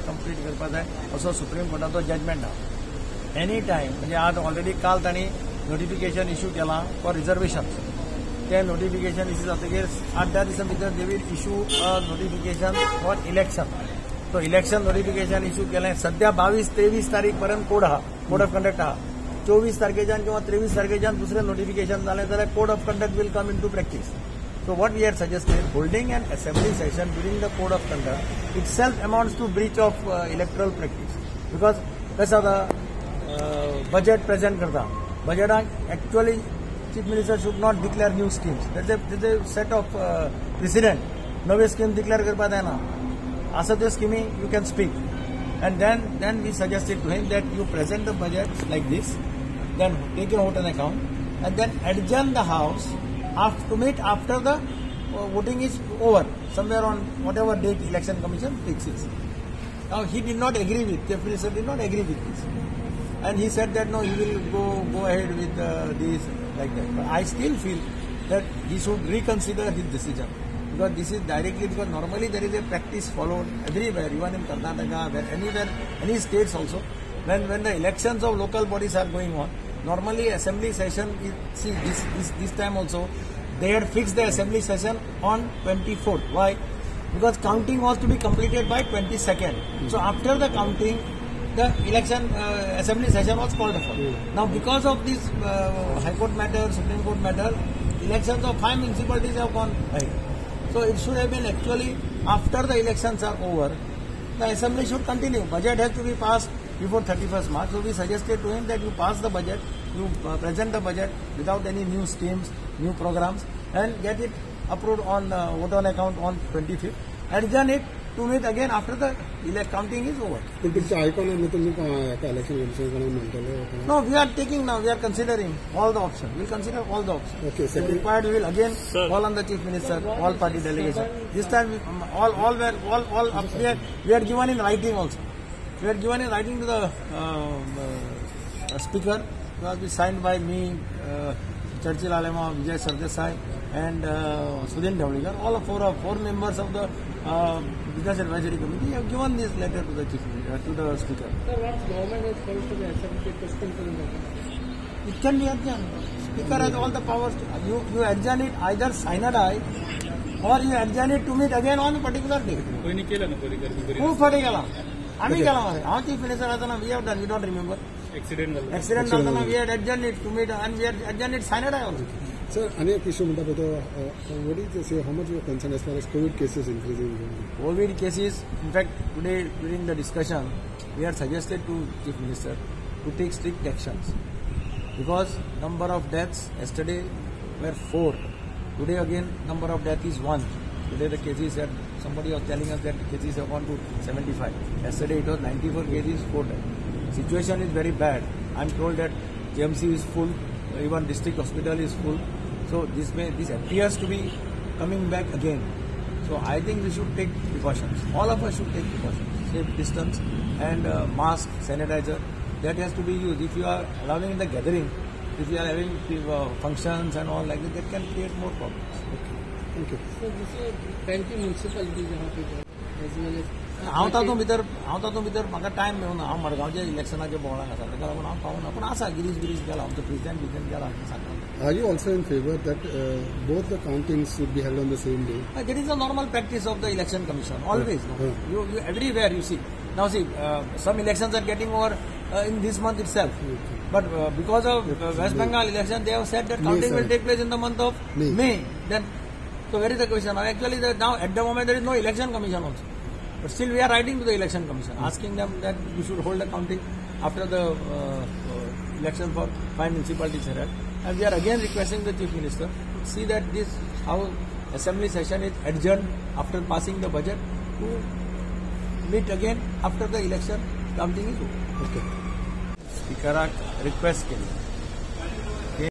Complete करपा जाय असो सुप्रीम कोर्टाचो जजमेंट आहा. एनी टायम म्हणजे आज ऑलरेडी काल तांणी नोटिफिकेशन इश्यू केलां फॉर रिजर्वेशन. ते नोटिफिकेशन इश्यू जातकीर 8-10 दिसां भितर they will issue a notification for election. तो इलेक्शन नोटिफिकेशन इश्यू केलें. सध्या 22-23 तारीख पर्यंत कोड आहा, कोड ऑफ कंडक्ट आहा. 24 तारखेच्यान किंवा 23 तारखेच्यान दुसरें नोटिफिकेशन जालें जाल्यार code of conduct will come into practice. So what we are suggesting, holding an assembly session during the code of conduct itself amounts to breach of electoral practice. Because that's how the budget present karta. Budget actually chief minister should not declare new schemes. There's a set of precedent. Nove scheme declare karpa dena. Asa the scheme you can speak. And then we suggested to him that you present the budget like this, then take your vote on account, and then adjourn the house to meet after the voting is over, somewhere on whatever date election commission fixes. Now he did not agree with, Chief Minister did not agree with this, and he said that no, he will go ahead with this like that. But I still feel that he should reconsider his decision, because this is directly, because normally there is a practice followed everywhere, even in Karnataka, anywhere, any states also, when the elections of local bodies are going on. Normally, assembly session is, see this time also, they had fixed the assembly session on 24th. Why? Because counting was to be completed by 22nd. So after the counting, the election assembly session was called for. Now because of this High Court matter, Supreme Court matter, elections of 5 municipalities have gone ahead. So it should have been actually after the elections are over, the assembly should continue. Budget has to be passed before 31st March. So we suggested to him that you pass the budget, you present the budget without any new schemes, new programs, and get it approved on vote on account on 25th. Adjourn it to meet again after the counting is over. No, we are taking now, we are considering all the options. We will consider all the options. Okay, if required, we will again call on the Chief Minister, all party delegation. This time, we are given in writing also. We are given in writing to the Speaker. It was signed by me, Churchill Alema, Vijay Sardesai, and Sudhin Dhawlikar. All four members of the Business Advisory Committee have given this letter to the to the Speaker. Sir, what government has called for the assembly postponed? It can be adjourned. Speaker has all the powers. You adjourn it either sine die, or you adjourn it to meet again on a particular day. Who for the Chief Minister, we have done, we don't remember. Accident we had adjourned it to meet, and we had adjourned it sine die also. Sir, अनेक issue what do you say, how much you are concerned as far as COVID cases increasing? COVID cases, in fact, today during the discussion, we had suggested to Chief Minister to take strict actions, because number of deaths yesterday were 4. Today again number of deaths is 1. Today the cases that somebody was telling us that the cases have gone to 75. Yesterday it was 94 cases, 4 deaths. Situation is very bad. I am told that JMC is full, even district hospital is full. So this appears to be coming back again. So I think we should take precautions. All of us should take precautions. Safe distance and mask, sanitizer. That has to be used. If you are allowing the gathering, if you are having functions and all like that can create more problems. Okay. Thank you. So this is 20 municipalities as well as. हांव तातूंत भितर म्हाका time मेळूना. हांव मडगांवच्या इलेक्शनाच्या बोर्डाक आसा, ताका लागून हांव पावना. पूण आसा गिरीश गेला, आमचो प्रेसिडेंट गेला सांगता. Are you also in favor that both the countings should be held on the same day? There is a normal practice of the election commission, always. You everywhere you see. Now see, some elections are getting over in this month itself. But because of West Bengal election, they have said that counting will take place in the month of May. Then, so where is the question? Actually, now at the moment there is no election commission also. But still we are writing to the election commission, asking them that you should hold the counting after the election for 5 municipalities are held. And we are again requesting the Chief Minister to see that this how assembly session is adjourned after passing the budget to meet again after the election counting is over. Okay. Speaker request के लिए